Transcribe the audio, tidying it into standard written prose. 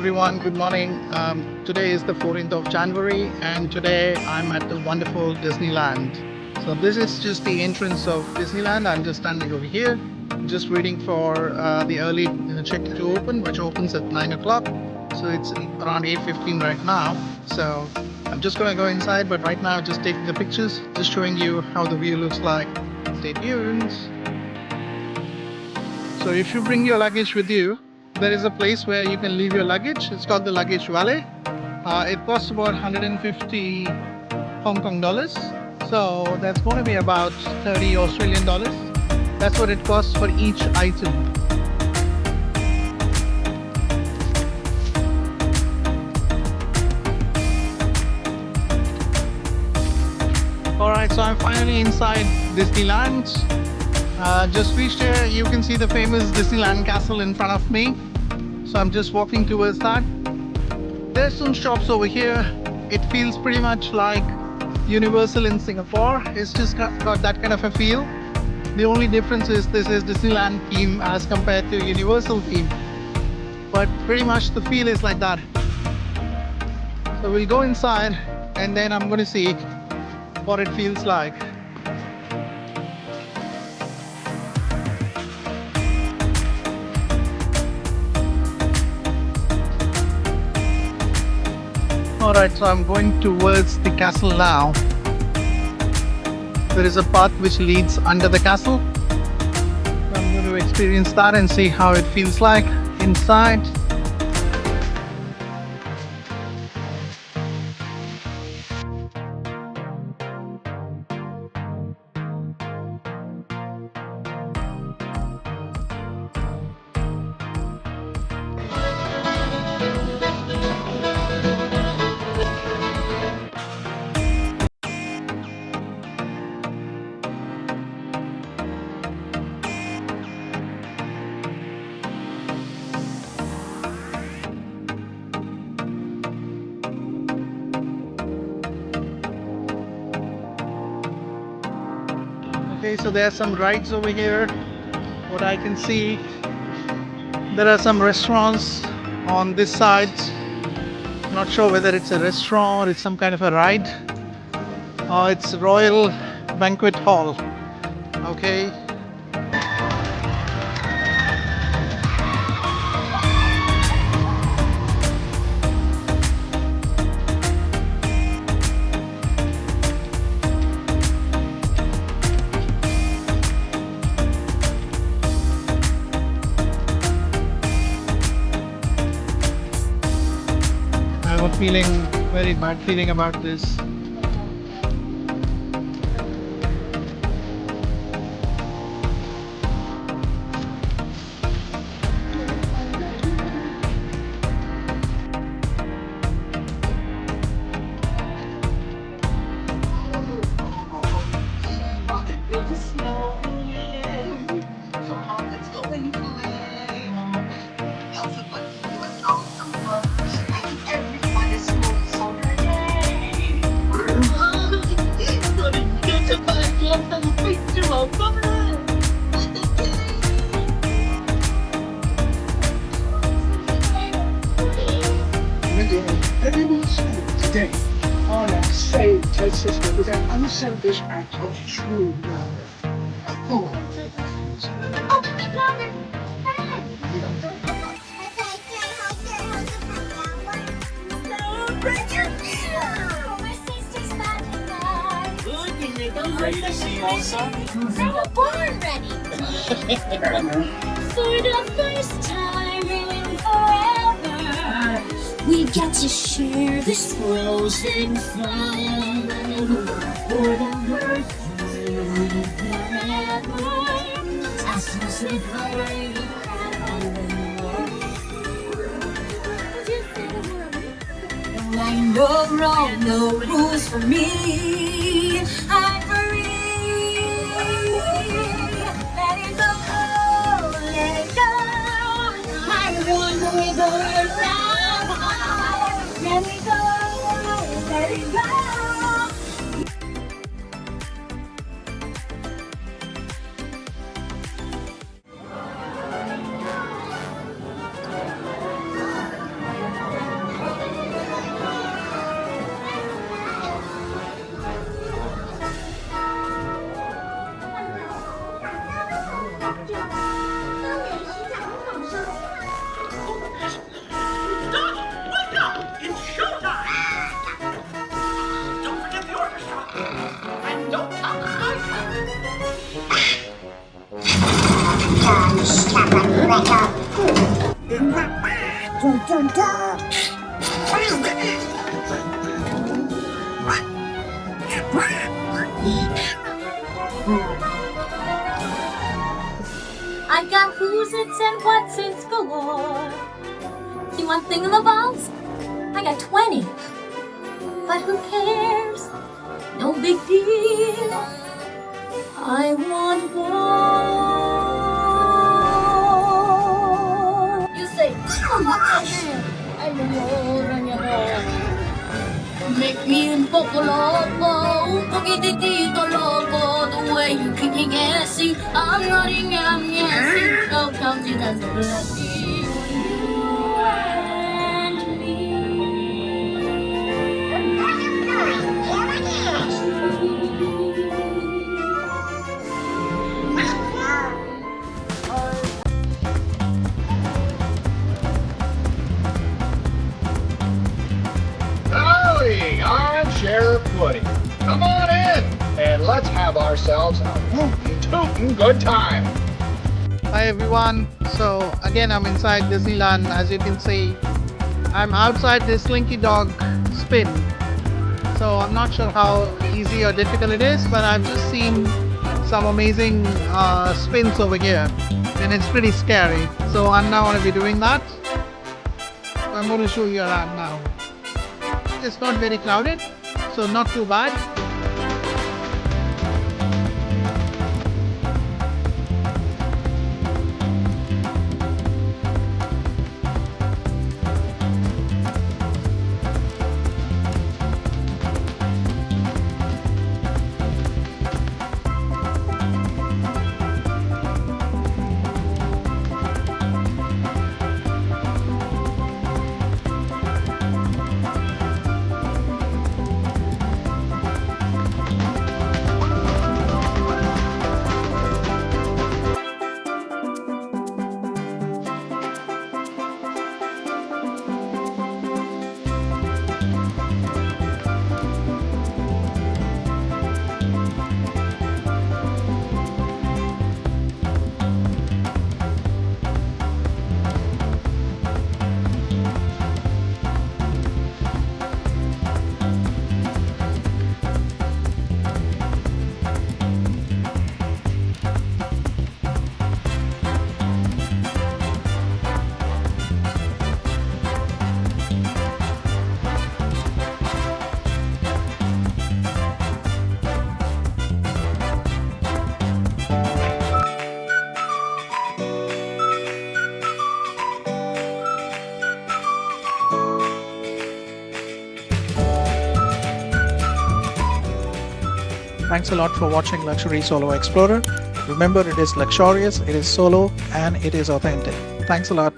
everyone, good morning. Today is the 14th of January and today I'm at the wonderful Disneyland. So this is just the entrance of Disneyland. I'm just standing over here, just waiting for the early check to open, which opens at 9 o'clock. So it's around 8:15 right now. So I'm just going to go inside, but right now just taking the pictures, just showing you how the view looks like. Stay tuned. So if you bring your luggage with you, there is a place where you can leave your luggage. It's called the Luggage Valet. It costs about 150 Hong Kong dollars. So that's going to be about 30 Australian dollars. That's what it costs for each item. Alright, so I'm finally inside Disneyland. Just reached here. You can see the famous Disneyland castle in front of me. So I'm just walking towards that. There's some shops over here. It feels pretty much like Universal in Singapore. It's just got that kind of a feel. The only difference is this is Disneyland theme as compared to Universal theme. But pretty much the feel is like that. So we'll go inside and then I'm going to see what it feels like. Alright, so I'm going towards the castle now. There is a path which leads under the castle. So I'm going to experience that and see how it feels like inside. Okay, so there are some rides over here. What I can see, there are some restaurants on this side. Not sure whether it's a restaurant or it's some kind of a ride. It's Royal Banquet Hall. Okay. I'm feeling very bad feeling about this. Today, on our saved Ted sister with an unselfish act of true love. Oh, ready to see also? They were born ready. For the first time in forever, we get to share this frozen fun. For the first time in forever, as we say hi. I know wrong, no rules for me. I'm free. Let it go, let it go. I want to wiggle around. Let me go, let it go. Dun, dun, dun. I got who's its and what's its galore. See one thing in the box? I got 20. But who cares? No big deal. I want more. You say, come on, I'm more. Make me un poco loco, un poquitito loco. The way you keep me guessing, I'm nodding and I'm guessing. Oh, come to that's a blessing. You and me. Howdy, I'm Sheriff Woody. Come on in and let's have ourselves a rootin' good time. Hi everyone. So again, I'm inside Disneyland. As you can see, I'm outside the Slinky Dog Spin. So I'm not sure how easy or difficult it is, but I've just seen some amazing spins over here, and it's pretty scary. So I'm now going to be doing that. I'm going to show you around now. It's not very crowded, so not too bad. Thanks a lot for watching Luxury Solo Explorer. Remember, it is luxurious, it is solo, and it is authentic. Thanks a lot.